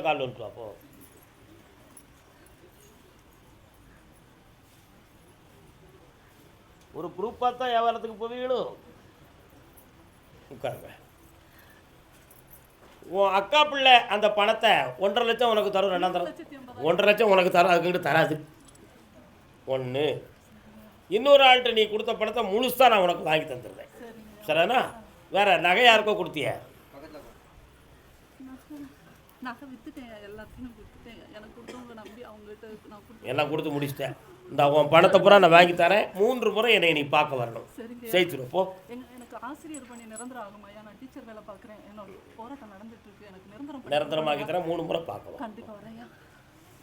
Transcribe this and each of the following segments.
கால் வந்துட்டு அப்போ ஒரு ப்ரூஃபாக தான் வியாபாரத்துக்கு போவீங்களும். உட்காருங்க. உன் அக்கா பிள்ளை அந்த பணத்தை 1.5 லட்சம் உனக்கு தரும், 2 தரும், 1.5 லட்சம் உனக்கு தரும், அதுக்கிட்ட தராது. ஒன்று, இன்னொரு ஆள்கிட்ட நீ கொடுத்த பணத்தை முழுசாக நான் உனக்கு வாங்கி தந்துடுறேன். சரிண்ணா? வேற நகை யாருக்கோ கொடுத்திய? எல்லாம் கொடுத்து முடிச்சிட்டேன். இந்த உன் பணத்தை பூரா நான் வாங்கி தரேன். 3 முறை என்னை நீ பார்க்க வரணும். ஜெயிச்சிடும். போ. எனக்கு ஆசிரியர் பணி நிரந்தரம் ஆகுமாயா? நான் டீச்சர் வேலை பார்க்குறேன். என்னோட போராட்டம் நடந்துட்டு இருக்கு. எனக்கு நிரந்தரமாகி தரேன். 3 முறை பார்க்கலாம். கண்டிப்பாக வரேன்.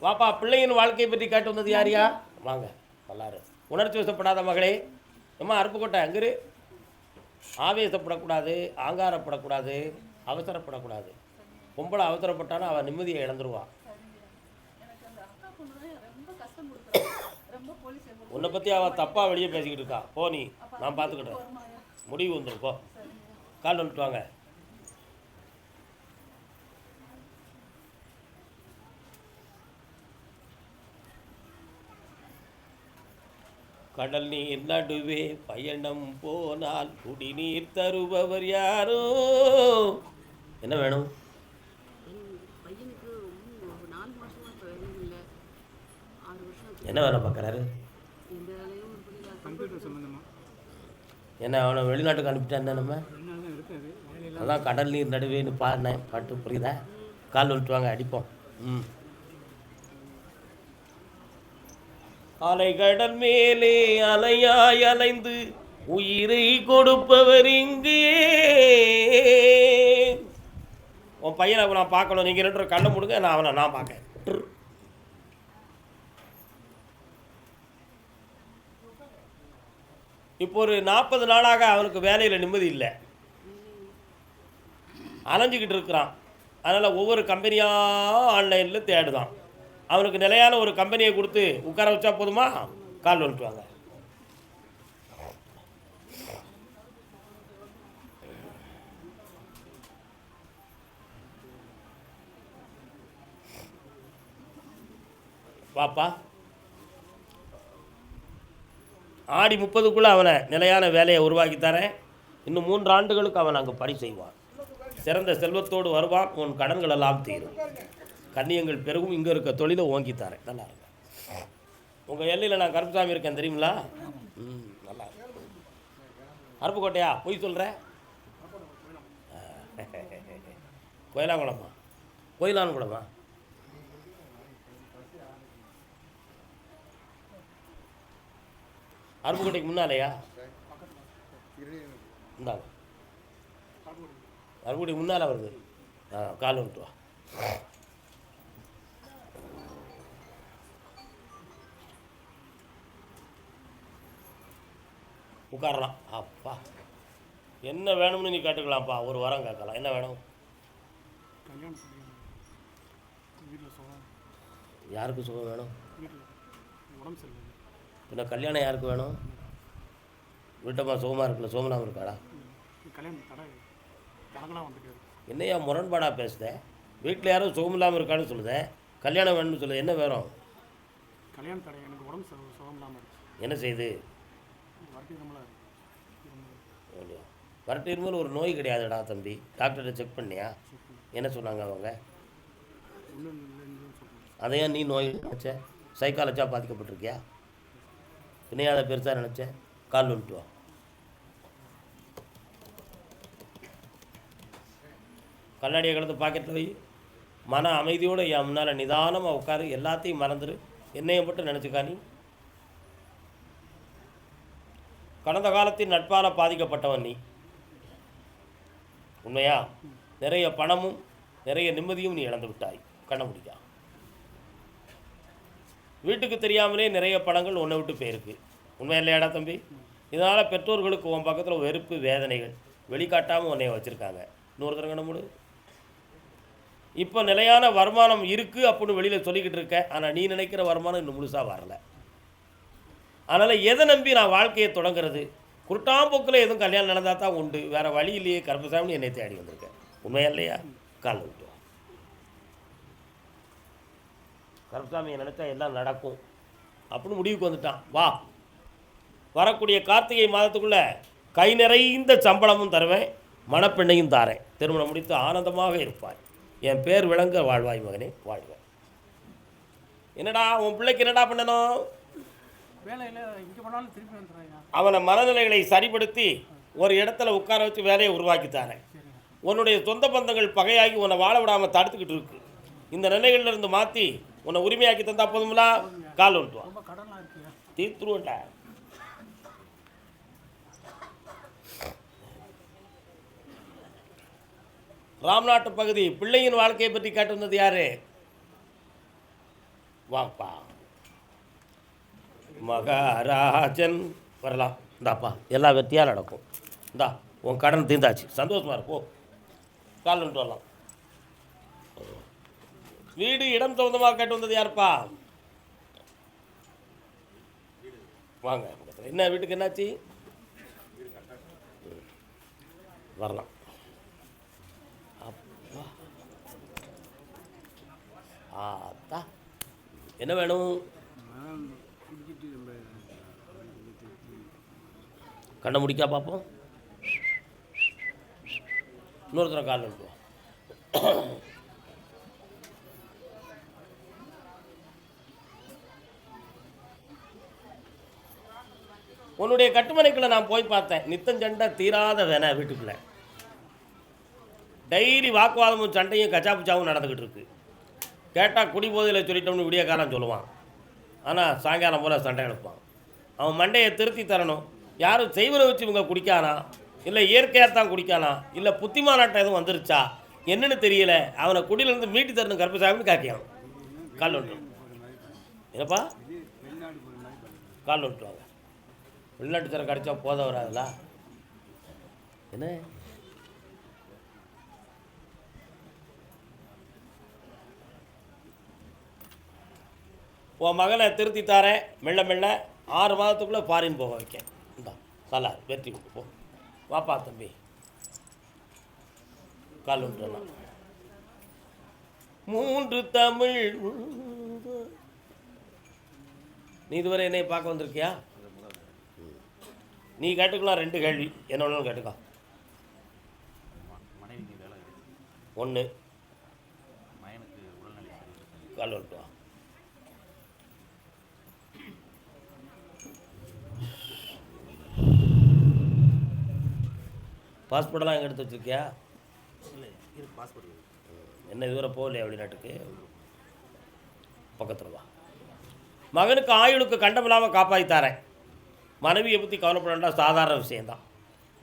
வாப்பா, பிள்ளையின் வாழ்க்கையை பற்றி கேட்டு வந்தது யாரியா? வாங்க நல்லாரு. உணர்ச்சி வசப்படாத மகளே. அம்மா அருப்புக்கோட்டை அங்கிரு. ஆவேசப்படக்கூடாது, ஆங்காரப்படக்கூடாது, அவசரப்படக்கூடாது. பொம்பளை அவசரப்பட்டானா அவன் நிம்மதியை இழந்துருவான். உன்னை பற்றி அவள் தப்பாக வெளியே பேசிக்கிட்டு இருக்கா. போ, நீ நான் பார்த்துக்கிட்டேன். முடிவு வந்துடும். போ, கால் வந்துட்டு வாங்க. கடல் நீர் நடுவே பயணம் போனால் குடிநீர் தருபவர் யாரோ? என்ன வேணும்? என்ன வேலை பார்க்குறாரு? என்ன அவனை வெளிநாட்டுக்கு அனுப்பிட்டான் நம்ம? அதான் கடல் நீர் நடுவேன்னு பாடினேன். பாட்டு புரியுதா? கால் விட்டு வாங்க, அடிப்போம். அலை கடல் மேலே அலையாய் அலைந்து உயிரை கொடுப்பவர் இங்கே. உன் பையனை நான் பார்க்கணும். நீங்கள் 2 கண்ணை முடுங்க, நான் அவனை நான் பார்க்க. இப்போ ஒரு 40 நாளாக அவனுக்கு வேலையில் நிம்மதி இல்லை. அலைஞ்சிக்கிட்டு இருக்கிறான். அதனால் ஒவ்வொரு கம்பெனியாக ஆன்லைனில் தேடுதான். அவனுக்கு நிலையான ஒரு கம்பெனியை கொடுத்து உட்கார வச்சா போதுமா? கால் வந்துட்டு வாங்க. வாப்பா, ஆடி 30க்குள்ளே அவனை நிலையான வேலையை உருவாக்கி தரேன். இன்னும் 3 ஆண்டுகளுக்கு அவன் அங்கே பணி செய்வான். சிறந்த செல்வத்தோடு வருவான். உன் கடன்கள் எல்லாம் தீரும். கண்ணியங்கள் பெருகும். இங்கே இருக்க தொழிலை ஓங்கி தரேன். நல்லா இருக்கு. உங்கள் எல்லையில் நான் கருப்புசாமி இருக்கேன் தெரியுங்களா? நல்லா இருக்கு. அருப்புக்கோட்டையா? போய் சொல்கிறேன். கோயிலாங்குளமா? கோயிலான்குளமா? அருப்புக்கோட்டைக்கு முன்னாலேயா? இந்தாங்க, அருப்புக்கோட்டைக்கு முன்னால் வருது. கால் வந்துட்டு வா. உட்காரலாம். அப்பா, என்ன வேணும்னு நீ கேட்டுக்கலாம்ப்பா. ஒரு வாரம் கேட்கலாம். என்ன வேணும்? யாருக்கு சுகம் வேணும்? பின்ன கல்யாணம் யாருக்கு வேணும்? வீட்டம்மா சுகமாக இருக்குல்ல, சோமனாவும் இருக்காடா. என்னையா முரண்பாடாக பேசுத? வீட்டில் யாரும் சுகம் இல்லாமல் இருக்கான்னு சொல்லுதேன். கல்யாணம் வேணும்னு சொல்லுது. என்ன வேணும்? என்ன செய்யுது? வரட்டு இருமல் ஒரு நோய் கிடையாதுடா தம்பி. டாக்டர்கிட்ட செக் பண்ணியா? என்ன சொன்னாங்க அவங்க? அதையா நீ நோய் நினச்ச? சைக்காலஜியாக பாதிக்கப்பட்டிருக்கியா? பின்னையாத பெருசாக நினச்சேன். கால் வந்துட்டு வா. கண்ணாடியை கலந்து பாக்கெட்டில் வை. மன அமைதியோடு என் முன்னால் நிதானமாக உட்காரு. எல்லாத்தையும் மறந்துடு. என்னையை மட்டும் நினச்சிக்கா. நீ கடந்த காலத்தின் நட்பால் பாதிக்கப்பட்டவன். நீ உண்மையா? நிறைய பணமும் நிறைய நிம்மதியும் நீ இழந்து விட்டாய். கண்ண முடியா? வீட்டுக்கு தெரியாமலே நிறைய பணங்கள் உன்னை விட்டு போயிருக்கு. உண்மை இல்லையாடா தம்பி? இதனால் பெற்றோர்களுக்கு உன் பக்கத்தில் வெறுப்பு வேதனைகள் வெளிக்காட்டாமல் உன்னைய வச்சுருக்காங்க. இன்னொருத்தர் கண்ண முடி. இப்போ நிலையான வருமானம் இருக்குது அப்படின்னு வெளியில் சொல்லிக்கிட்டு இருக்க. ஆனால் நீ நினைக்கிற வருமானம் இன்னும் முழுசாக வரலை. அதனால் எதை நம்பி நான் வாழ்க்கையை தொடங்குறது? குருட்டாம்போக்கில் எதுவும் கல்யாணம் நடந்தால் தான் உண்டு. வேறு வழி இல்லையே கருப்பசாமி என்னை தேடி வந்திருக்கேன். உண்மையா இல்லையா? கால் விட்டு கருப்பசாமியை நினச்சா எல்லாம் நடக்கும் அப்படின்னு முடிவுக்கு வந்துட்டான். வா, வரக்கூடிய கார்த்திகை மாதத்துக்குள்ளே கை நிறைந்த சம்பளமும் தருவேன், மணப்பெண்ணையும் தாரேன், திருமணம் முடித்து ஆனந்தமாக இருப்பாய், என் பேர் விளங்க வாழ்வாய் மகனே வாழ்வாய். என்னடா உன் பிள்ளைக்கு என்னடா பண்ணணும்? அவனை மனநிலைகளை சரிப்படுத்தி ஒரு இடத்துல உட்கார வச்சு வேலையை உருவாக்கித்தாரேன். உன்னுடைய சொந்த பந்தங்கள் பகையாகி உன்னை வாழ விடாமல் தடுத்துக்கிட்டு இருக்கு. இந்த நிலைகளிலிருந்து மாற்றி உன்னை உரிமையாக்கி தந்தா போதுங்களா? கால் வந்துடுவான், தீர்த்துருவண்டா. ராம்நாட்டு பகுதி பிள்ளையின் வாழ்க்கையை பற்றி கேட்டிருந்தது யாரு? வாப்பா மகாராஜன் வரலாம். இந்தாப்பா எல்லா வெற்றியாக நடக்கும். இந்தா உன் கடன் தீர்ந்தாச்சு, சந்தோஷமா இருப்போ. கால் வந்துட்டு வரலாம். வீடு இடம் சொந்தமாக கேட்டு வந்தது யாருப்பா? வாங்க. என்ன வீட்டுக்கு என்னாச்சு? வரலாம். அப்பா என்ன வேணும்? கண்ணை முடிக்கா பார்ப்போம். இன்னொருத்தர கால் வந்துட்டு. உன்னுடைய கட்டுமனைக்குள்ளே நான் போய் பார்த்தேன். நித்தஞ்சண்டை தீராத வேணா வீட்டுக்குள்ளே டெய்லி வாக்குவாதமும் சண்டையும் கச்சாப்புச்சாவும் நடந்துக்கிட்டு இருக்கு. கேட்டால் குடி போதையில் சொல்லிட்டோம்னு விடிய காலம் சொல்லுவான். ஆனால் சாயங்காலம் போல் சண்டை எடுப்பான். அவன் மண்டையை திருத்தி தரணும். யாரும் செய்வரை வச்சு இவங்க குடிக்கானா, இல்லை இயற்கையாக தான் குடிக்கானா, இல்லை புத்திமானாட்டம் எதுவும் வந்துருச்சா என்னன்னு தெரியல. அவனை குடியிலேருந்து மீட்டி தரணும் கருப்பசாமின்னு காக்கியான். கால் வந்துட்டு என்னப்பா கால் வந்துட்டுவாங்க. வெளிநாட்டு தரம் கிடச்சா போத வராதுல்ல. என்ன உன் மகனை திருத்தி தாரேன். மெல்ல மெல்ல 6 மாதத்துக்குள்ளே ஃபாரின் போக வைக்கேன். இந்தா நல்லா வெற்றி கொண்டு போ. வாப்பா தம்பி, கால் விட்டுறலாம். 3 தமிழ். நீ இதுவரை என்னை பார்க்க வந்திருக்கியா? நீ கேட்டுக்கலாம் 2 கேள்வி, என்ன ஒன்றும் கேட்டுக்கோ. 1 கால் விட்டு வா. பாஸ்போர்ட்டெல்லாம் எங்கே எடுத்து வச்சுருக்கியா? என்ன இதுவரை போகலையா வெளிநாட்டுக்கு? பக்கத்தில் வா. மகனுக்கு ஆயுளுக்கு கண்டமில்லாமல் காப்பாற்றி தரேன். மனைவியை பற்றி கவலைப்படா, சாதாரண விஷயந்தான்.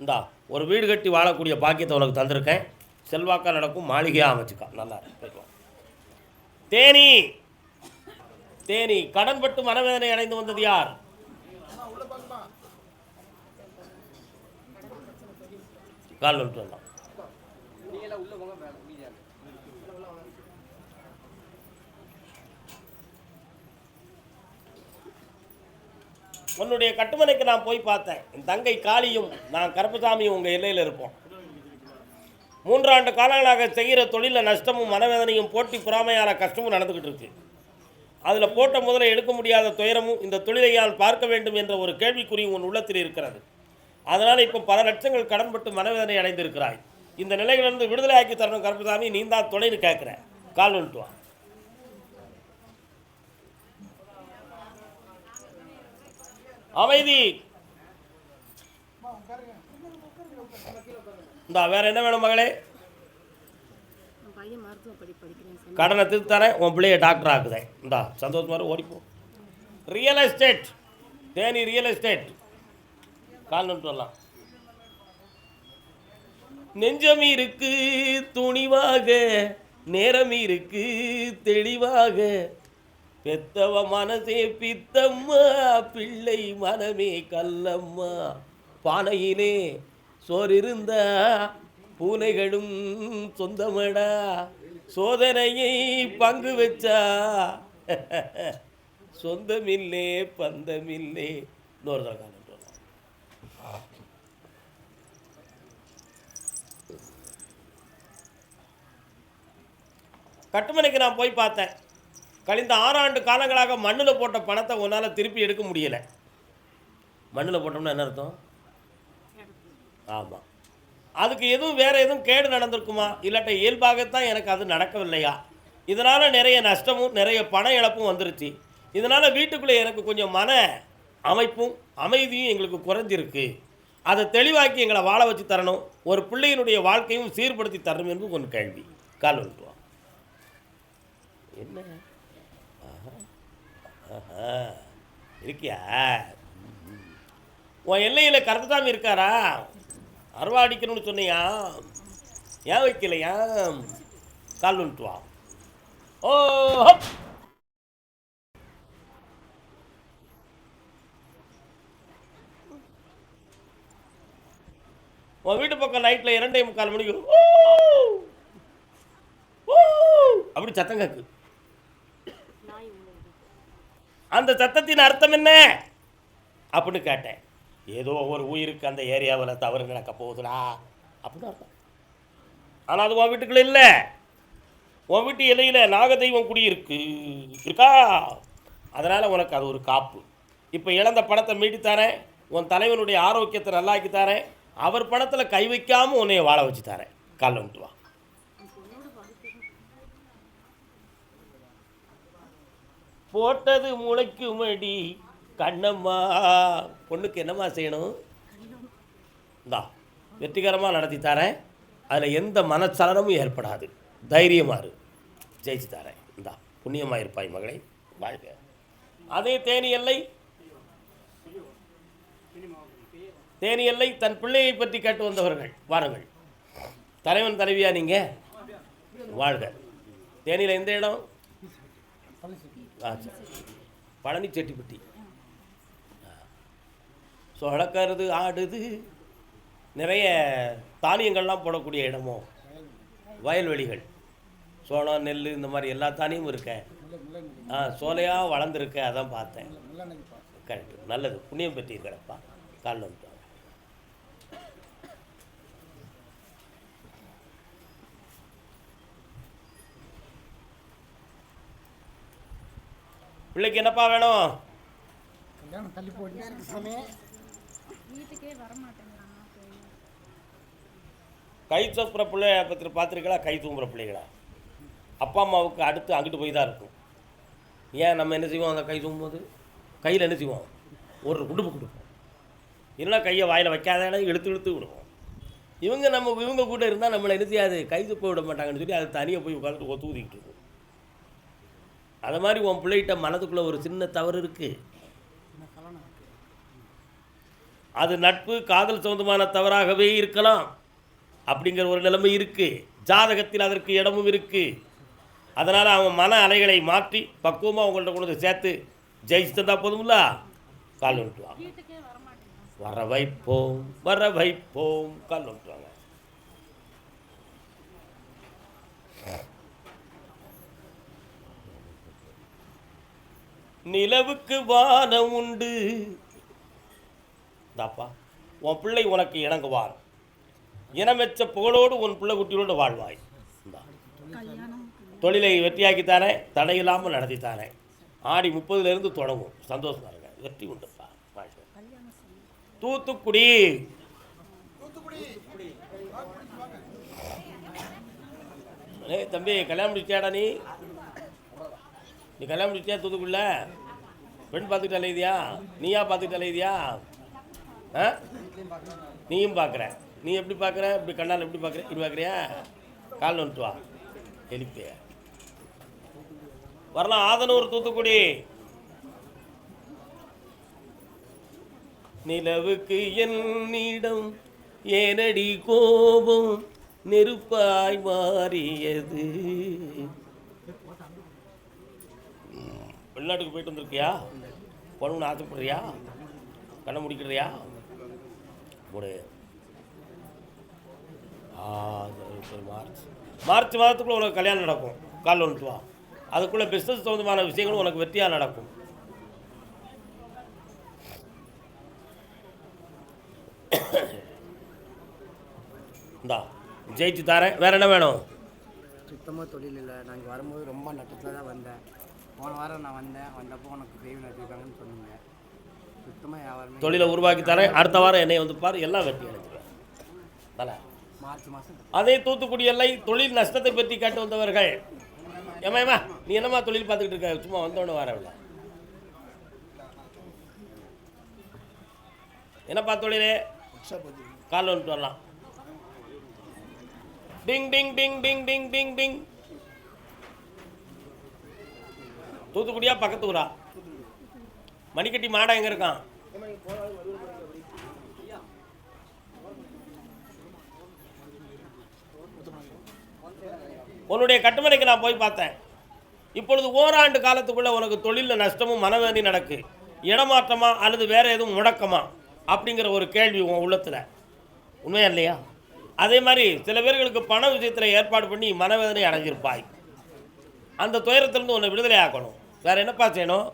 இந்தா ஒரு வீடு கட்டி வாழக்கூடிய பாக்கியத்தை உனக்கு தந்திருக்கேன். செல்வாக்காக நடக்கும், மாளிகையாக அமைச்சுக்கா. நல்லா போய்க்கலாம். தேனி தேனி கடன்பட்டு மனவேதனை அடைந்து வந்தது யார்? கால் விட்டு வரலாம். உன்னுடைய கட்டுமனைக்கு நான் போய் பார்த்தேன். என் தங்கை காளியும் நான் கருப்பசாமியும் உங்கள் எல்லையில் இருப்போம். 3 ஆண்டு காலங்களாக செய்கிற தொழிலில் நஷ்டமும் மனவேதனையும் போட்டி பொறாமையான கஷ்டமும் நடந்துக்கிட்டு இருக்கு. அதில் போட்ட முதலை எடுக்க முடியாத துயரமும் இந்த தொழிலையால் பார்க்க வேண்டும் என்ற ஒரு கேள்விக்குறியும் உன் உள்ளத்தில் இருக்கிறது. அதனால் இப்போ பல லட்சங்கள் கடன்பட்டு மனவேதனை அடைந்திருக்கிறாய். இந்த நிலையிலிருந்து விடுதலை ஆக்கி தரணும் கருப்பசாமி, நீ தான் தொலைன்னு கேட்குற. கால் வந்துட்டு வா. அமைதி. இந்தா வேற என்ன வேணும் மகளே? கடனை திருத்தி தரேன், உன் பிள்ளைய டாக்டர் ஆக்குதேன். இந்தா சந்தோஷமாக ஓடிப்போம். Real estate Theni real estate. Call வந்துட்டு வரலாம். நெஞ்சம் இருக்கு துணிவாக, நேரம் இருக்கு தெளிவாக, பெத்தவ மனசே பித்தம்மா, பிள்ளை மனமே கல்லம்மா, பானையிலே சோறு இருந்தா பூனைகளும் சொந்தமடா, சோதனையை பங்கு வச்சா சொந்தமில்லே பந்தமில்லே. இன்னொரு தடவை கால் வந்துட்டு வரலாம். கட்டுமனைக்கு நான் போய் பார்த்தேன். கழிந்த 6 ஆண்டு காலங்களாக மண்ணில் போட்ட பணத்தை உன்னால் திருப்பி எடுக்க முடியலை. மண்ணில் போட்டோம்னா என்ன அர்த்தம்? ஆமாம். அதுக்கு எதுவும் வேறு எதுவும் கேடு நடந்திருக்குமா, இல்லாட்ட இயல்பாகத்தான் எனக்கு அது நடக்கவில்லையா? இதனால் நிறைய நஷ்டமும் நிறைய பண இழப்பும் வந்துருச்சு. இதனால் வீட்டுக்குள்ளே எனக்கு கொஞ்சம் மன அமைப்பும் அமைதியும் எங்களுக்கு குறைஞ்சிருக்கு. அதை தெளிவாக்கி எங்களை வாழ வச்சு தரணும், ஒரு பிள்ளையினுடைய வாழ்க்கையும் சீர்படுத்தி தரணும் என்று ஒரு கேள்வி. கால் வந்துட்டுவான். என்ன இருக்கியா? உன் எல்லையில் கருத்துதாமி இருக்காரா? அருவா அடிக்கணும்னு சொன்னியா, ஏன் வைக்கலையா? கால் வந்துட்டுவான். ஓ உன் வீட்டு பக்கம் நைட்டில் 2:45 மணிக்கு அப்படி சத்தம் கேட்கு. அந்த சத்தத்தின் அர்த்தம் என்ன அப்படின்னு கேட்டேன். ஏதோ ஒரு உயிருக்கு அந்த ஏரியாவில் தவறு நடக்க போகுதுடா அப்படின்னு அர்த்தம். ஆனால் அது உன் வீட்டுக்குள்ள இல்லை. உன் வீட்டு எல்லையில் நாகதெய்வம் இருக்கா. அதனால் உனக்கு அது ஒரு காப்பு. இப்போ இழந்த பணத்தை மீட்டு தரேன், உன் தலைவனுடைய ஆரோக்கியத்தை நல்லாக்கி தரேன், அவர் பணத்தில் கை வைக்காமல் உன்னைய வாழ வச்சு தரேன். கால் வந்துட்டு வா. போட்டது முளைக்குமடி கண்ணம்மா. பொண்ணுக்கு என்னம்மா செய்யணும்? இந்தா வெற்றிகரமாக நடத்தி தரேன், அதில் எந்த மனச்சலனமும் ஏற்படாது, தைரியமாக இரு, ஜெயிச்சு தரேன். இந்தா புண்ணியமாக இருப்பாய் மகளை, வாழ்க. அதே தேனி எல்லை தன் பிள்ளையை பற்றி கேட்டு வந்தவர்கள் வாருங்கள். தலைவன் தலைவியா நீங்கள் வாழ்க. தேனியில் எந்த இடம்? பழனி செட்டிப்பட்டி. சொழக்கிறது ஆடுது, நிறைய தானியங்கள்லாம் போடக்கூடிய இடமோ, வயல்வெளிகள், சோளம் நெல் இந்த மாதிரி எல்லா தானியமும் இருக்க. சோலையாக வளர்ந்துருக்க, அதான் பார்த்தேன். கரெக்டு, நல்லது, புண்ணியம் பெற்றிருக்கிறப்பா. கால் வந்துட்டாங்க. பிள்ளைக்கு என்னப்பா வேணும்? கை தூப்புற பிள்ளைய பற்றி பார்த்துருக்கா? கை தூங்குற பிள்ளைகளா அப்பா அம்மாவுக்கு அடுத்து அங்கிட்டு போய் தான் இருக்கும். ஏன் நம்ம என்ன செய்வோம்? அந்த கை தூங்கும்போது கையில் என்ன செய்வோம்? ஒரு குடுப்பு கொடுப்போம், இல்லைன்னா கையை வாயில் வைக்காத இழுத்து விடுவோம். இவங்க கூட இருந்தால் நம்மளை என்ன செய்யாது, கை துப்ப விட மாட்டாங்கன்னு சொல்லி அதை தனியாக போய் உட்காந்துட்டு ஒத்துக்கிட்டு இருக்கும். அது மாதிரி உன் பிள்ளைகிட்ட மனதுக்குள்ளே ஒரு சின்ன தவறு இருக்குது. அது நட்பு காதல் சம்பந்தமான தவறாகவே இருக்கலாம். அப்படிங்கிற ஒரு நிலைமை இருக்குது. ஜாதகத்தில் அதற்கு இடமும் இருக்குது. அதனால் அவன் மன அலைகளை மாற்றி பக்குவமாக உங்கள்கிட்ட கொண்டு வந்து சேர்த்து ஜெயிச்சு தந்தா போதும்ல. கால் விட்டுவாங்க. வர வைப்போம் கால் விட்டுவாங்க. நிலவுக்கு வானம் உண்டு. தாப்பா உன் பிள்ளை உனக்கு இணங்குவார். இனமெச்ச புகழோடு உன் பிள்ளை குட்டியோடு வாழ்வாய். தொழிலை வெற்றியாக்கித்தானே, தடையில்லாமல் நடத்தித்தானே. ஆடி 30 தொடங்கும். சந்தோஷமா இருங்க, வெற்றி உண்டுப்பா. தூத்துக்குடி தம்பி கல்யாணம் முடிச்சியாடா? நீ கல்யாணம் முடிச்சியா? தூத்துக்குடியில் பெண் பார்த்துக்கிட்டு அலையுதியா? நீயா பார்த்துக்கிட்டு அலையுதியா? நீயும் பார்க்குற. நீ எப்படி பார்க்குற? இப்படி கண்ணால் எப்படி பார்க்குற? இப்படி பார்க்குறியா? கால் வந்துட்டு வா, எழுப்பே வரலாம். ஆதனூர் தூத்துக்குடி. நிலவுக்கு என்னிடம் ஏனடி கோபம் நெருப்பாய் மாறியது. வெளிநாட்டுக்கு போயிட்டு வந்திருக்கியா? பொண்ணு ஆசைப்படுறியா? கண்ணை முடிக்கிறியா? முடி. மார்ச் மாதத்துக்குள்ளே உனக்கு கல்யாணம் நடக்கும். கால் வந்துட்டு வா. அதுக்குள்ளே பிஸ்னஸ் சம்பந்தமான விஷயங்களும் உனக்கு வெற்றியாக நடக்கும். இந்தா ஜெயிச்சு தரேன். வேறு என்ன வேணும்? சுத்தமாக தொழில் இல்லை. நாங்கள் வரும்போது ரொம்ப நட்டத்தில் தான் வந்தேன். போன வாரம் நான் வந்தப்போ உனக்கு செய்வன் வச்சுருக்காங்கன்னு சொன்னீங்க. சுத்தமாக வியாபாரமே தொழிலை உருவாக்கி தரேன், அடுத்த வாரம் என்னை வந்து பாரு, எல்லாம் வெற்றி அடைஞ்சிருவேன். தலை மார்ச் மாதம் அதே தூத்துக்குடி எல்லை தொழில் நஷ்டத்தை பற்றி கேட்டு வந்தவர்கள். ஏமா நீ என்னம்மா தொழில் பார்த்துக்கிட்டு இருக்க? சும்மா வந்தோன்னு வரவில்லை. என்னப்பா தொழிலே? காலில் வந்துட்டு வரலாம். டிங் டிங் டிங் டிங் டிங் டிங் டிங். தூத்துக்குடியா பக்கத்து ஊரா? மணிக்கட்டி மாடா எங்க இருக்கான்? உன்னுடைய கட்டுமனைக்கு நான் போய் பார்த்தேன். இப்பொழுது ஓராண்டு காலத்துக்குள்ள உனக்கு தொழிலில் நஷ்டமும் மனவேதி நடக்கு. இடமாற்றமா அல்லது வேற எதுவும் முடக்கமா அப்படிங்கிற ஒரு கேள்வி உன் உள்ளத்தில். உண்மையா இல்லையா? அதே மாதிரி சில பேர்களுக்கு பண விஷயத்தில் ஏற்பாடு பண்ணி மனவேதனை அடைஞ்சிருப்பாய். அந்த துயரத்திலிருந்து உன்னை விடுதலை ஆக்கணும். வேற என்னப்பா செய்யணும்?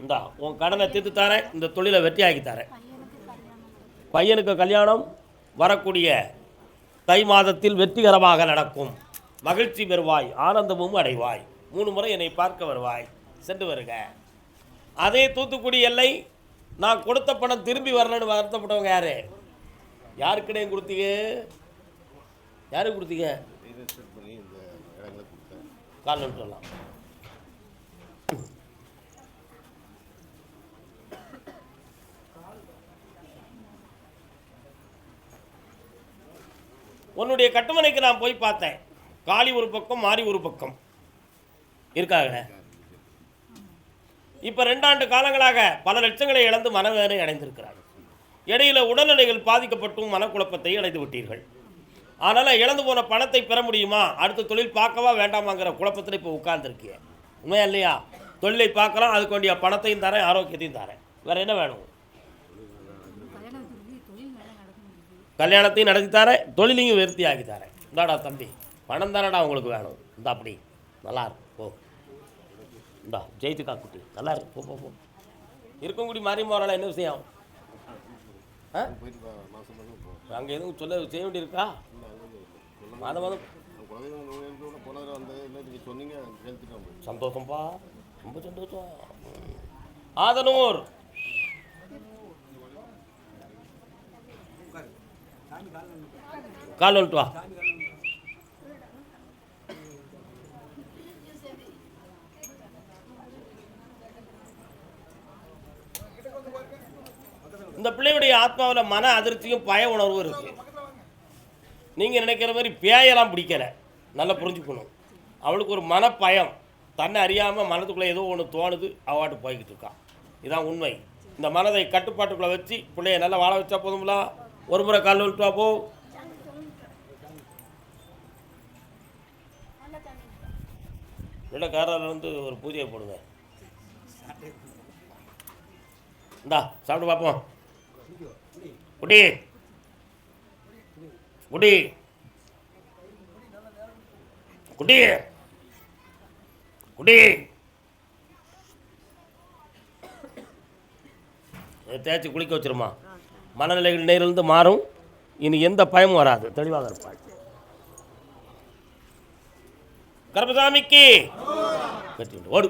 இந்தா உன் கடனை தீர்த்து தரேன், இந்த தொழிலை வெற்றி ஆக்கி தரேன். பையனுக்கு கல்யாணம் வரக்கூடிய தை மாதத்தில் வெற்றிகரமாக நடக்கும். மகிழ்ச்சி பெறுவாய், ஆனந்தமும் அடைவாய். 3 முறை என்னை பார்க்க வருவாய். சென்று வருக. அதே தூத்துக்குடி எல்லை நான் கொடுத்த பணம் திரும்பி வரலன்னு வருத்தப்பட்டவங்க யாரு? யாருக்கிடையும் கொடுத்தீங்க? யாருக்கு கொடுத்தீங்க? கால் சொல்லலாம். உன்னுடைய கட்டுமனைக்கு நான் போய் பார்த்தேன். காளி ஒரு பக்கம், மாறி ஒரு பக்கம் இருக்காங்க. இப்போ 2 ஆண்டு காலங்களாக பல லட்சங்களை இழந்து மனவேதனை அடைந்திருக்கிறார்கள். இடையில உடல்நிலைகள் பாதிக்கப்பட்டும் மனக்குழப்பத்தை அடைந்து விட்டீர்கள். அதனால் இழந்து போன பணத்தை பெற முடியுமா, அடுத்த தொழில் பார்க்கவா வேண்டாமாங்கிற குழப்பத்தில் இப்போ உட்கார்ந்துருக்கிய. உண்மையா இல்லையா? தொழிலை பார்க்கலாம், அதுக்கு வேண்டிய பணத்தையும் தரேன், ஆரோக்கியத்தையும் தரேன். வேறு என்ன வேணும்? கல்யாணத்தையும் நடத்தி தரேன், தொழிலையும் விருத்தி ஆக்கி தரேன். இந்தாடா தம்பி, பணம் தானடா உங்களுக்கு வேணும். இந்த அப்படி நல்லா இருக்கும். போ இந்தா ஜெயித்துக்கா குட்டி, நல்லா இருக்கு. போ போ போ. இருக்கங்குடி மாறி போகிறாள். என்ன விஷயம்? அங்கே எதுவும் சொல்ல செய்ய வேண்டியிருக்கா? மாதம் சந்தோஷம்பா, ரொம்ப சந்தோஷம். ஆதனூர் கால் வந்துட்டு வா. இந்த பிள்ளையுடைய ஆத்மாவில் மன அதிர்ச்சியும் பய உணர்வும் இருக்கு. நீங்கள் நினைக்கிற மாதிரி பேயெல்லாம் பிடிக்கல. நல்லா புரிஞ்சுக்கணும். அவளுக்கு ஒரு மனப்பயம், தன்னை அறியாமல் மனத்துக்குள்ளே ஏதோ ஒன்று தோணுது, அவாட்டு போய்கிட்டு இருக்கான். இதுதான் உண்மை. இந்த மனதை கட்டுப்பாட்டுக்குள்ளே வச்சு பிள்ளைய நல்லா வாழ வச்சா போதும்ல. ஒரு முறை கால் வந்துட்டு வா. போ. இல்லை காரில் வந்து ஒரு பூஜையை போடுங்க. இந்தா சாப்பிட்டு பார்ப்போம். குடி குடி குடி குடி. தேய்ச்சி குளிக்க வச்சிருமா. மனநிலைகள் நேரிலிருந்து மாறும். இனி எந்த பயமும் வராது. தெளிவாக இருப்பாள். கருப்பசாமிக்கு வெற்றி உண்டு. ஓடு.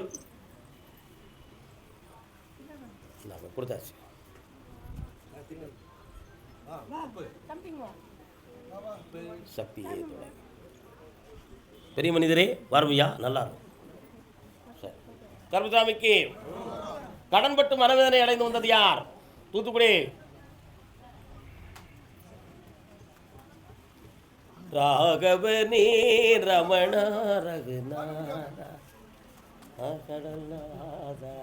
நாங்கள் கொடுத்தாச்சு. சக்தியே துணை. பெரிய மனிதரே வருவியா? நல்லா இருக்கும். சரி. கருப்பசாமிக்கு கடன்பட்டு மனவேதனை அடைந்து வந்தது யார்? தூத்துக்குடி ராகவனே ரமண ரகுநாதா கடலாதா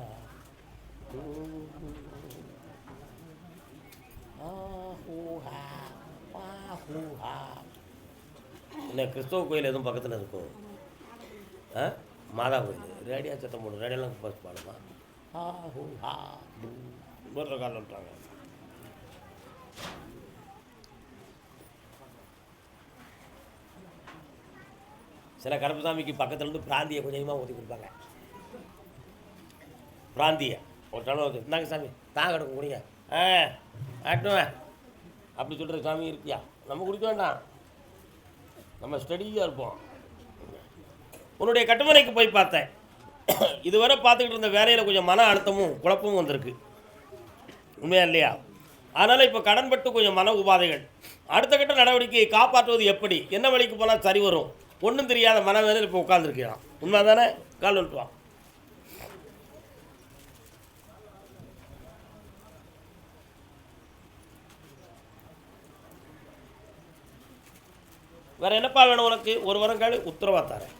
என்ன கிறிஸ்தவ கோயில் எதுவும் பக்கத்தில் இருக்கும்? மாதா கோயில். ரேடியா சத்தம் போடும். ரேடியோலாம் பஸ் பாடுமா? ஒரு காலில் விட்டாங்க. சில கருப்பசாமிக்கு பக்கத்துலேருந்து பிராந்தியை கொஞ்சமாக ஊற்றி கொடுப்பாங்க. பிராந்திய ஒரு டவுன் இருந்தாங்க. சாமி தான் கிடக்கும் குடிங்க. ஆட்டுவேன் அப்படி சொல்கிற சாமி இருக்கியா? நம்ம குடிக்க வேண்டாம், நம்ம ஸ்டடியாக இருப்போம். உன்னுடைய கட்டுமனைக்கு போய் பார்த்தேன். இதுவரை பார்த்துக்கிட்டு இருந்த வேலையில் கொஞ்சம் மன அழுத்தமும் குழப்பமும் வந்திருக்கு. உண்மையா இல்லையா? அதனால் இப்போ கடன்பட்டு கொஞ்சம் மன உபாதைகள். அடுத்த கட்ட நடவடிக்கையை காப்பாற்றுவது எப்படி, என்ன வழிக்கு போனால் சரி வரும், ஒன்றும் தெரியாத மனவேதனை இப்போ உட்காந்துருக்கிறான். உண்மை தானே? கால் வந்துட்டு வேறு என்னப்பா வேணும் உனக்கு? ஒரு வாரம் காலு உத்தரவா தரேன்.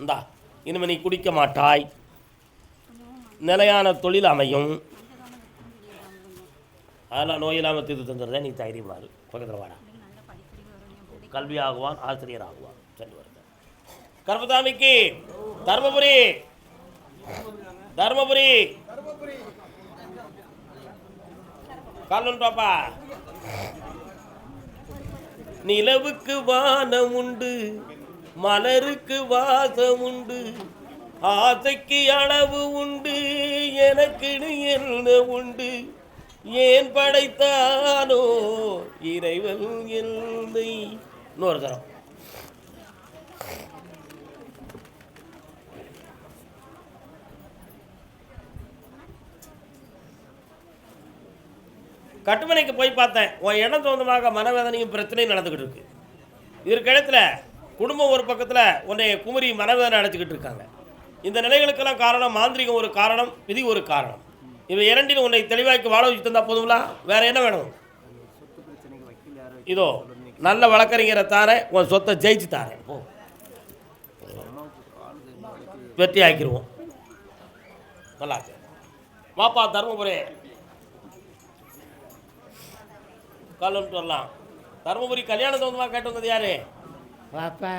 இந்தா, இனிமே நீ குடிக்க மாட்டாய், நிலையான தொழில் அமையும், அதெல்லாம் நோய் இல்லாமல் தீர்த்து தந்துடுறதே. நீ தைரியமாறு, பக்கத்தில் வாடா. கல்வி ஆகுவான், ஆசிரியர் ஆகுவான். சரி வருது. கருப்பசாமிக்கு தர்மபுரி, தர்மபுரி கால் வந்துட்டாப்பா. நிலவுக்கு வானம் உண்டு, மலருக்கு வாசம் உண்டு, ஆசைக்கு அளவு உண்டு, எனக்கு என்ன உண்டு, ஏன் படைத்தானோ இறைவன் என்னை. இன்னொரு தரம். கட்டுமனைக்கு போய் பார்த்தேன். உன் இடம் சொந்தமாக மனவேதனையும் பிரச்சனையும் நடந்துக்கிட்டு இருக்கு. இதற்கிடத்தில் குடும்பம் ஒரு பக்கத்தில் உன்னை குமரி மனவேதனை அடைச்சிக்கிட்டு இருக்காங்க. இந்த நிலைகளுக்கெல்லாம் காரணம் மாந்திரிகம் ஒரு காரணம், விதி ஒரு காரணம். இவை இரண்டில் உன்னை தெளிவாக்கி வாழ வச்சு தந்தா போதுங்களா? வேற என்ன வேணும்? இதோ நல்ல வழக்கறிஞரை தாரேன், உன் சொத்தை ஜெயிச்சு தாரேன். போ, வெற்றி ஆக்கிடுவோம். நல்லா வாப்பா தர்மபுரி கால் வந்துட்டு வரலாம். தர்மபுரி கல்யாண சொந்தமாக கேட்டு வந்தது யாரு? வாப்பா,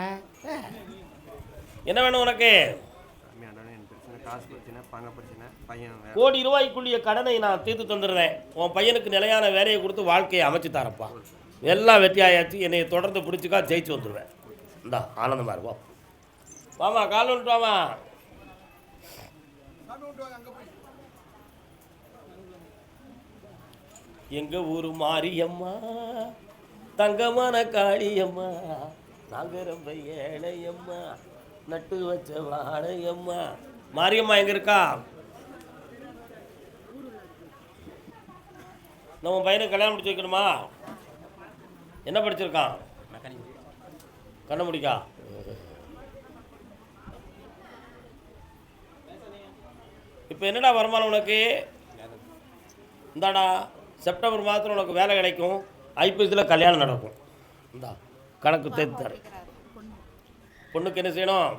என்ன வேணும் உனக்கு? கோடி ரூபாய்க்குள்ளிய கடனை நான் தீர்த்து தந்துடுறேன். உன் பையனுக்கு நிலையான வேலையை கொடுத்து வாழ்க்கையை அமைச்சு தரப்பா. எல்லாம் வெற்றி ஆயாச்சு. என்னை தொடர்ந்து பிடிச்சிக்கா, ஜெயிச்சு வந்துடுவேன். இந்தா ஆனந்தமாக இருப்போம். வாமா, கால் வந்துட்டு வாமா. எங்க ஊரு மாரியம்மா, தங்கமான காளியம்மா, நாங்க ரொம்ப ஏழையம்மா, நட்டு வச்ச வாழையம்மா. மாரியம்மா எங்க இருக்கா? நம்ம பையனுக்கு கல்யாணம் முடிச்சு வைக்கணுமா? என்ன படிச்சிருக்கான்? கண்ண முடிக்கா? இப்போ என்னடா வருமானம் உனக்கு? இந்தாடா, செப்டம்பர் மாதத்தில் உனக்கு வேலை கிடைக்கும், ஐபிஎஸ்சில் கல்யாணம் நடக்கும். இந்தா கணக்கு தேர்த்து தரேன். பொண்ணுக்கு என்ன செய்யணும்?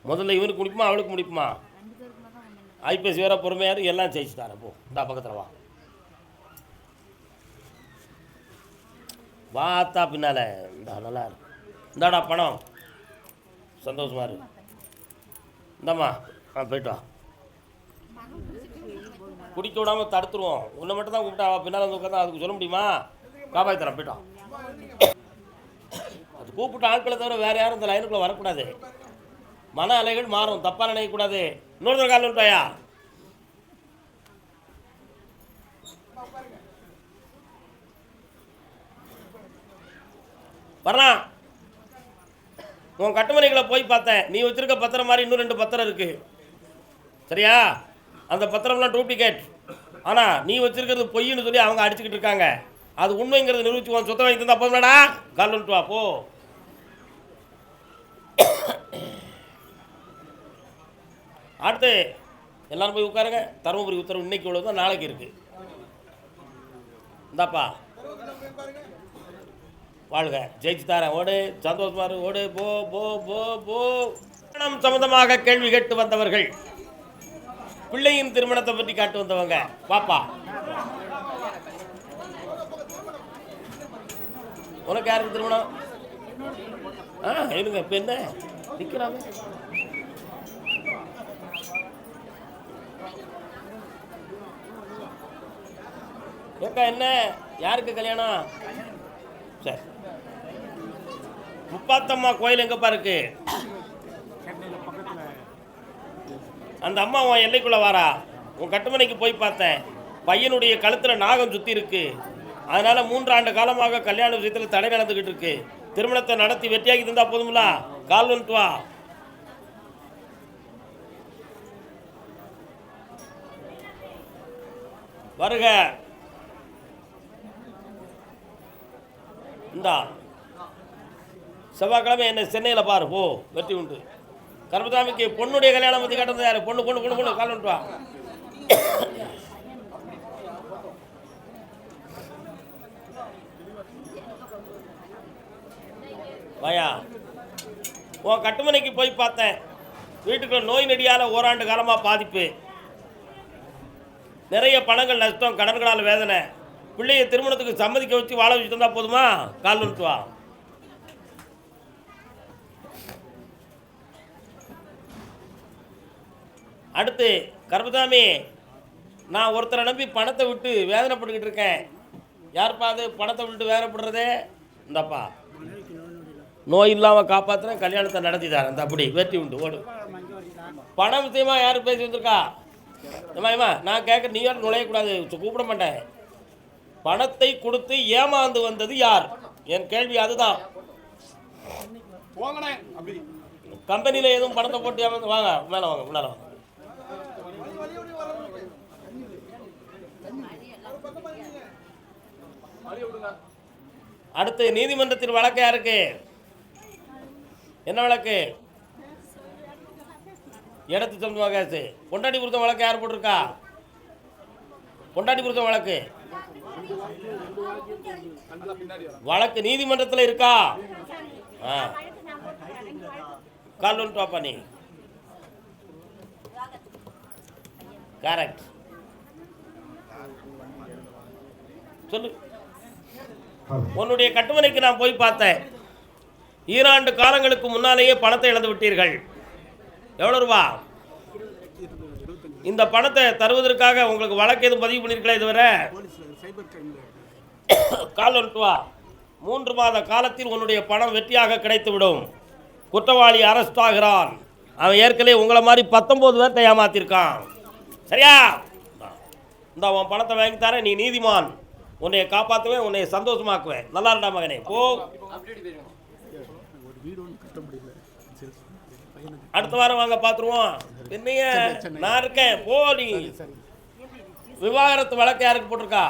முதல்ல இவனுக்கு முடிப்புமா அவளுக்கு முடிப்புமா? ஐபிஎஸ் வேற பொறுமையாரு, எல்லாம் ஜெயிச்சு தரேன். போ, இந்தா பக்கத்தில் வா. வாத்தா பின்னால். இந்தா நல்லா இருக்கு. இந்தாடா பணம், சந்தோஷமா இருக்கு. இந்தாம்மா, போயிட்டு வா. குடிக்க விடாமல் தடுத்துருவோம். உன்னை மட்டும் தான் கூப்பிட்டா பின்னால் வந்து உட்காந்து அதுக்கு சொல்ல முடியுமா? காப்பாற்றி தரேன், போயிட்டோம். அது கூப்பிட்ட ஆட்களை தவிர வேறு யாரும் இந்த லைனுக்குள்ளே வரக்கூடாது. மன அலைகள் மாறும், தப்பாக நினைக்கக்கூடாது. இன்னொருத்தர் கால் விட்டாயா? வரலாம். உன் கட்டுமனைகளை போய் பார்த்தேன். நீ வச்சிருக்க பத்திரம் மாதிரி இன்னும் 2 பத்திரம் இருக்கு. சரியா? அந்த பத்திரம்லாம் டூப்ளிகேட். ஆனால் நீ வச்சிருக்கிறது பொய்ன்னு சொல்லி அவங்க அடிச்சுக்கிட்டு இருக்காங்க. அது உண்மைங்கிறது நிரூபிச்சு உன் சொத்தை வாங்கி தந்தா போதும்டா. கால் வந்துட்டு வா. போ. அடுத்து எல்லாரும் போய் உட்காருங்க. தருமபுரி உத்தரவு இன்னைக்கு உள்ளது தான், நாளைக்கு இருக்கு. இந்தாப்பா, வாழ்க, ஜெயிச்சு தாரேன். ஓடு, சந்தோஷமா இரு. ஓடு, போ போ போ போ. திருமணம் சம்பந்தமாக கேள்வி கேட்டு வந்தவர்கள், பிள்ளையின் திருமணத்தை பற்றி காட்டு வந்தவங்க, பாப்பா உனக்கு யாருக்கு திருமணம்? இருங்க. இப்போ என்ன நிற்கிறாங்க? ஏக்கா, என்ன யாருக்கு கல்யாணம்? சரி, முப்பாத்தம்மா கோயில் எங்கப்பா இருக்கு? அந்த அம்மா உன் எல்லைக்குள்ளே வாரா. உன் கட்டுமனைக்கு போய் பார்த்தேன். பையனுடைய கழுத்தில் நாகம் சுற்றி இருக்கு. அதனால் 3 ஆண்டு காலமாக கல்யாண விஷயத்தில் தடை நடந்துக்கிட்டு இருக்கு. திருமணத்தை நடத்தி வெற்றியாக்கி தந்தா போதும்ல. கால் வந்துட்டு வா. வருக. இந்தா செவ்வாய்க்கிழமை என்ன சென்னையில் பாரு, போ, வெற்றி உண்டு. கர்மசாமிக்கு பொண்ணுடைய கல்யாணம் பற்றி கேட்டது யாரு? பொண்ணு பொண்ணு பொண்ணு பொண்ணு கால் வந்துட்டு வா. வாயா. உன் கட்டுமனைக்கு போய் பார்த்தேன். வீட்டுக்குள்ள நோய் நொடியால் ஓராண்டு காலமாக பாதிப்பு, நிறைய பணங்கள் நஷ்டம், கடன்களால் வேதனை. பிள்ளைய திருமணத்துக்கு சம்மதிக்க வச்சு வாழ வச்சு தந்தா போதுமா? கால் வந்துட்டு வா. அடுத்து கர்மசாமி, நான் ஒருத்தரை நம்பி பணத்தை விட்டு வேதனைப்பட்டுக்கிட்டு இருக்கேன். யாருப்பா அது பணத்தை விட்டு வேதனைப்படுறதே? இந்தப்பா நோய் இல்லாமல் காப்பாற்றுறேன், கல்யாணத்தை நடத்தி தரேன். இந்த அப்படி வெற்றி உண்டு, ஓடு. பணம் விஷயமா யார் பேசி வந்திருக்கா? ஏமா நான் கேட்க நீ யாரும் நுழையக்கூடாது, கூப்பிட மாட்டேன். பணத்தை கொடுத்து ஏமாந்து வந்தது யார்? என் கேள்வி அதுதான். கம்பெனியில் எதுவும் பணத்தை போட்டு ஏமாந்து வாங்க, மேலே வாங்க, உள்ளார வாங்க. அடுத்து நீதிமன்றத்தில் வழக்கு யாருக்கு? என்ன வழக்கு? இடத்து சொந்தமாக கேசு. பொண்டாட்டி கொடுத்த வழக்கு யார் போட்டிருக்கா? பொண்டாட்டி கொடுத்த வழக்கு வழக்கு நீதிமன்றத்தில் இருக்கா? கால் வந்துட்டு வாப்பா. நீ கரெக்ட் சொல்லு. உன்னுடைய கட்டுமனைக்கு நான் போய் பார்த்தேன். ஈராண்டு காலங்களுக்கு முன்னாலேயே பணத்தை இழந்து விட்டீர்கள். எவ்வளோ ரூபா? இந்த பணத்தை தருவதற்காக உங்களுக்கு வழக்கு எதுவும் பதிவு பண்ணியிருக்கலாம் இதுவரை? கால் வந்துட்டு வா. 3 மாத காலத்தில் உன்னுடைய பணம் வெற்றியாக கிடைத்துவிடும். குற்றவாளி அரெஸ்ட் ஆகிறான். அவன் ஏற்கனவே உங்களை மாதிரி 19 பேர்த்தை ஏமாத்திருக்கான். சரியா? இந்த அவன் பணத்தை வாங்கி தரேன், நீ நீதிமான். உன்னைய காப்பாற்றுவேன், உன்னைய சந்தோஷமாக்குவேன். நல்லா இருந்தா மகனே, போ. அடுத்த வாரம் வாங்க பார்த்துருவோம். என்னைய நான் இருக்கேன், போ. நீ விவாகரத்து வழக்கு யாருக்கு போட்டிருக்கா?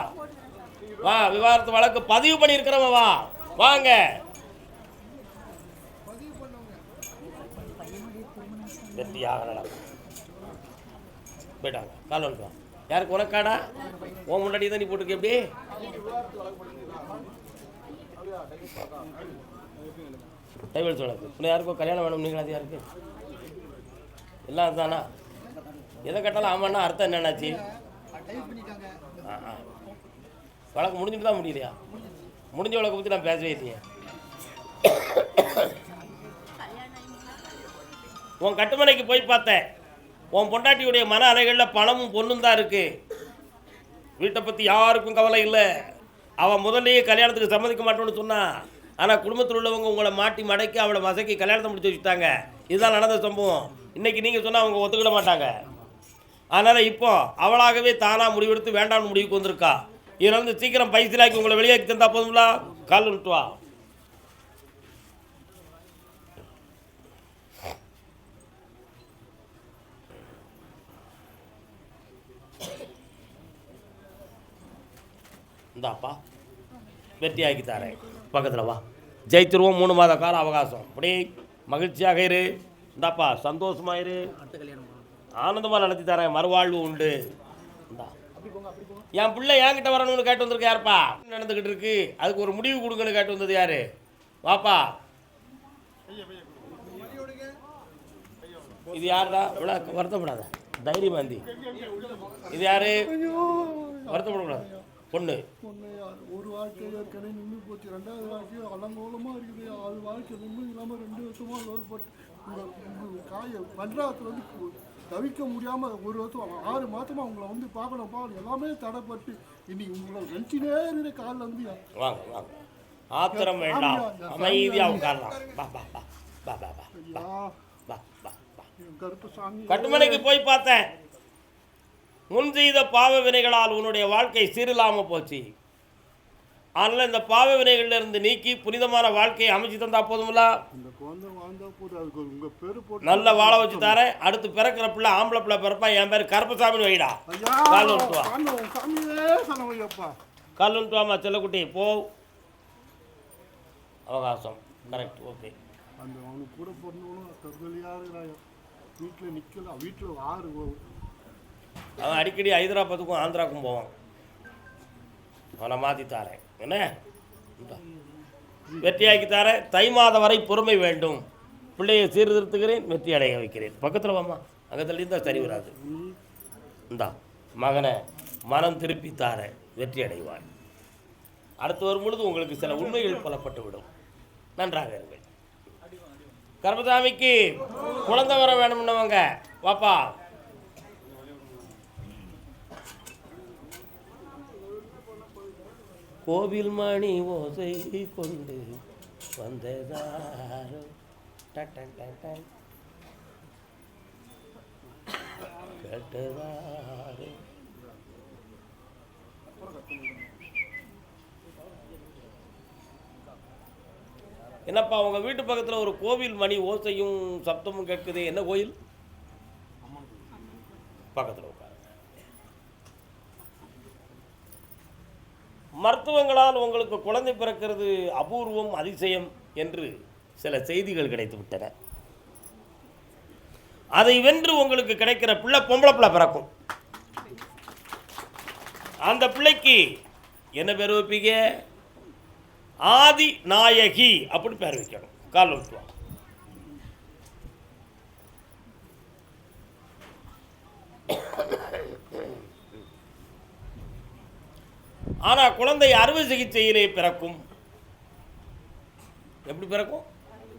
வா, விவாகரத்து வழக்கு பதிவு பண்ணியிருக்கிறவன் வா, வாங்க. வெற்றியாக போயிட்டாங்க. கால் வந்துட்டு. யாருக்கு? உனக்காடா? உன் முன்னாடி தான் நீ போட்டிருக்க. எப்படி டைவல்ஸ் வழக்கு? இன்னும் யாருக்கும் கல்யாணம் வேணும் நீங்களா? அது யாருக்கு? எல்லாம் அதுதானா? எதை கேட்டாலும் ஆமாண்ணா அர்த்தம் என்னன்னாச்சு? வழக்கு முடிஞ்சுட்டு தான் முடியலையா? முடிஞ்ச வழக்கை பற்றி நான் பேசவே இல்லையே. உன் கட்டுமனைக்கு போய் பார்த்தேன். உன் பொண்டாட்டியுடைய மன அலைகளில் பணமும் பொண்ணும் தான் இருக்கு. வீட்டை பற்றி யாருக்கும் கவலை இல்லை. அவன் முதல்லையே கல்யாணத்துக்கு சம்மதிக்க மாட்டோன்னு சொன்னான். ஆனால் குடும்பத்தில் உள்ளவங்க உங்களை மாட்டி மடக்கி அவளை மசக்கி கல்யாணத்தை முடிச்சு வச்சுட்டாங்க. இதுதான் நடந்த சம்பவம். இன்றைக்கி நீங்கள் சொன்னால் அவங்க ஒத்துக்கிட மாட்டாங்க. அதனால் இப்போ அவளாகவே தானாக முடிவெடுத்து வேண்டாம்னு முடிவுக்கு வந்திருக்கா. இதில் வந்து சீக்கிரம் பைசலாக்கி உங்களை வெளியாக்கி தந்தா போதுங்களா? கால் விட்டு வா. இந்தாப்பா வெற்றியாக்கி தரேன். பக்கத்தில் வா, ஜெயித்துருவோம். 3 மாத கால அவகாசம். அப்படி மகிழ்ச்சியாக இரு. இந்தாப்பா சந்தோஷமாயிரு. ஆனந்தமாக நடத்தி தரேன். மறுவாழ்வு உண்டு. இந்தா என் பிள்ளை என்கிட்ட வரணும்னு கேட்டு வந்திருக்க யாருப்பா? நடந்துக்கிட்டு இருக்கு. அதுக்கு ஒரு முடிவு கொடுங்கன்னு கேட்டு வந்தது யாரு? வாப்பா. இது யாருடா? இவ்வளோ வருத்தப்படாத, தைரியமாந்தி. இது யாரு? வருத்தப்படக்கூடாது. பொண்ணு ஒரு வாழ்க்கை ஏற்கனவே நின்று போச்சு. 2வது வாழ்க்கை அலங்கோலமாக இருக்குது. அது வாழ்க்கை நின்று இல்லாமல் 2 வருஷமாக லோல் போட்டு காய மன்றாத்தில் வந்து தவிக்க முடியாமல் 1 வருஷம் 6 மாதமாக உங்களை வந்து பார்க்கணும்ப்பா. எல்லாமே தடைப்பட்டு இன்னைக்கு உங்களை நினச்சினே இருக்கிற காலில் வந்து வாங்க வாங்க, ஆத்திரம் வேண்டாம், அமைதியாக உட்காரலாம். பா பா பா பா பா பா பா பா பா. கருப்பசாமி கட்டுமனைக்கு போய் பார்த்தேன். முன் செய்த பாவ வினைகளால் உன்னுடைய வாழ்க்கை சீரில்லாமல் போச்சு. அதனால் இந்த பாவ வினைகள்ல இருந்து நீக்கி புனிதமான வாழ்க்கையை அமைச்சு தந்தா போதுமில்ல. இந்த குழந்தை வாழ்ந்தா போதும், அதுக்கு உங்க பேரு போட்டு நல்ல வாழ வச்சு தரேன். அடுத்து பிறக்கிற பிள்ளை ஆம்பளை பிள்ளை பிறப்பான், என் பேர் கருப்பசாமின்னு வைடா. ஐயா கால் வந்துட்டு வா, சாமியே சனவையப்பா. கால் வந்துட்டு வாமா செல்லக்குட்டி போ. அவகாசம் கரெக்ட், ஓகே. அந்த அவனுக்கு கூட பிறந்தவனும் தற்கொலையாக இருக்கிறாங்க, வீட்டில் நிற்கல, வீட்டில் ஆறு அவன் அடிக்கடி ஹைதராபாத்துக்கும் ஆந்திராவுக்கும் போவான். அவனை மாற்றி தாரேன் என்ன, வெற்றியாக்கி தாரேன். தை மாதம் வரை பொறுமை வேண்டும். பிள்ளையை சீர்திருத்துகிறேன், வெற்றி அடைய வைக்கிறேன். பக்கத்தில் வாமா, அங்கே தள்ளியிருந்தால் சரி வராது. இந்தா மகனை மனம் திருப்பி தாரேன், வெற்றி அடைவார். அடுத்து வரும் பொழுது உங்களுக்கு சில உண்மைகள் புலப்பட்டு விடும். நன்றாக இருங்கள். கர்மசாமிக்கு குழந்தை வர வேணும்னவங்க வாப்பா. கோவில் மணி ஓசை கொண்டு வந்ததாரோ கேட்டதாரோ. என்னப்பா உங்க வீட்டு பக்கத்தில் ஒரு கோவில் மணி ஓசையும் சப்தமும் கேட்குது, என்ன கோயில்? பக்கத்தில் உட்காருங்க. மருத்துவங்களால் உங்களுக்கு குழந்தை பிறக்கிறது அபூர்வம், அதிசயம் என்று சில செய்திகள் கிடைத்து விட்டன. அதை வென்று உங்களுக்கு கிடைக்கிற பிள்ளை பொம்பளை பிள்ளை பிறக்கும். அந்த பிள்ளைக்கு என்ன பேர் வைப்பீங்க? ஆதி நாயகி அப்படி பேர் வைக்கணும். கால் விட்டுவாங்க. ஆனால் குழந்தை அறுவை சிகிச்சையிலே பிறக்கும். எப்படி பிறக்கும்?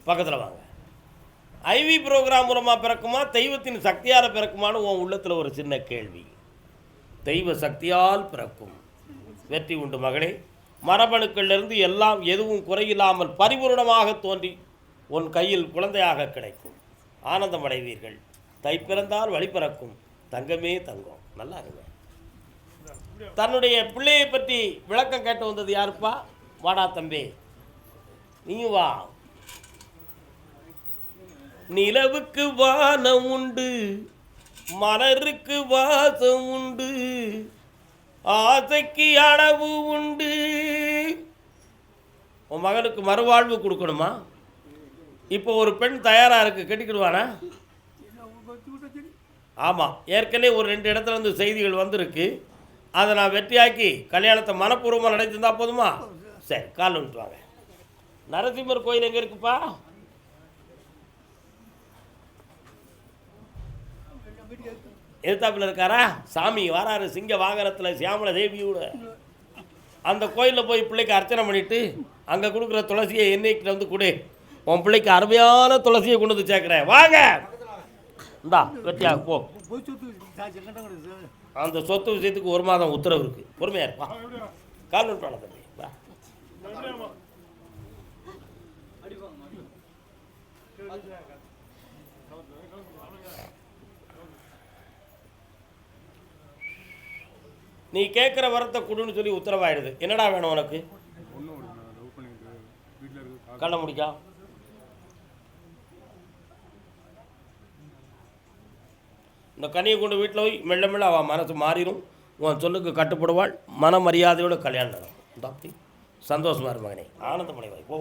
பக்கத்தில் வாங்க. ஐவி ப்ரோக்ராம் மூலமாக பிறக்குமா, தெய்வத்தின் சக்தியால் பிறக்குமான்னு உன் உள்ளத்தில் ஒரு சின்ன கேள்வி. தெய்வ சக்தியால் பிறக்கும். வெற்றி உண்டு மகளே. மரபணுக்களிலிருந்து எல்லாம் எதுவும் குறையில்லாமல் பரிபூர்ணமாக தோன்றி உன் கையில் குழந்தையாக கிடைக்கும். ஆனந்தம் அடைவீர்கள். தை பிறந்தால் வழி பிறக்கும். தங்கமே தங்கம். நல்லா இருங்க. தன்னுடைய பிள்ளையை பற்றி விளக்கம் கேட்டு வந்தது யாருப்பா? வாடா தம்பி, நீயும் வா. நிலவுக்கு வானம் உண்டு, மலருக்கு வாசம் உண்டு, ஆசைக்கு அளவு உண்டு. உன் மகனுக்கு மறுவாழ்வு கொடுக்கணுமா? இப்போ ஒரு பெண் தயாராக இருக்குது, கட்டிக்கிடுவானா? ஆமாம், ஏற்கனவே ஒரு 2 இடத்துல இருந்து செய்திகள் வந்திருக்கு. அதை நான் வெற்றியாக்கி கல்யாணத்தை மனப்பூர்வமாக நடத்திருந்தா போதுமா? சரி, கால் விட்டு வாங்க. நரசிம்மர் கோயில் எங்கே இருக்குப்பா? எதிர்த்தாப்பில் இருக்காரா? சாமி வராரு சிங்க வாகனத்தில் சியாமல தேவியோட. அந்த கோயிலில் போய் பிள்ளைக்கு அர்ச்சனை பண்ணிவிட்டு அங்கே கொடுக்குற துளசியை என்னைக்கு வந்து கொடு. உன் பிள்ளைக்கு அருமையான துளசியை கொண்டு வந்து சேர்க்குறேன். வாங்க, இந்தா வெற்றியாக போ. அந்த சொத்து விஷயத்துக்கு 1 மாதம் உத்தரவு இருக்குது. பொறுமையாக இருப்பா. கால் விட்டு தம்பி வா. நீ கேட்குற வரத்தை கொடுன்னு சொல்லி உத்தரவாயிடுது. என்னடா வேணும் உனக்கு? கண்ண முடிக்கா? இந்த கனியை கொண்டு வீட்டில் போய் மெல்ல மெல்ல அவள் மனசு மாறிடும். உன் சொல்லுக்கு கட்டுப்படுவாள். மன மரியாதையோடு கல்யாணம் நடக்கும். அப்படி சந்தோஷமாக இரு மகனே. ஆனந்தமடைவாய் போ.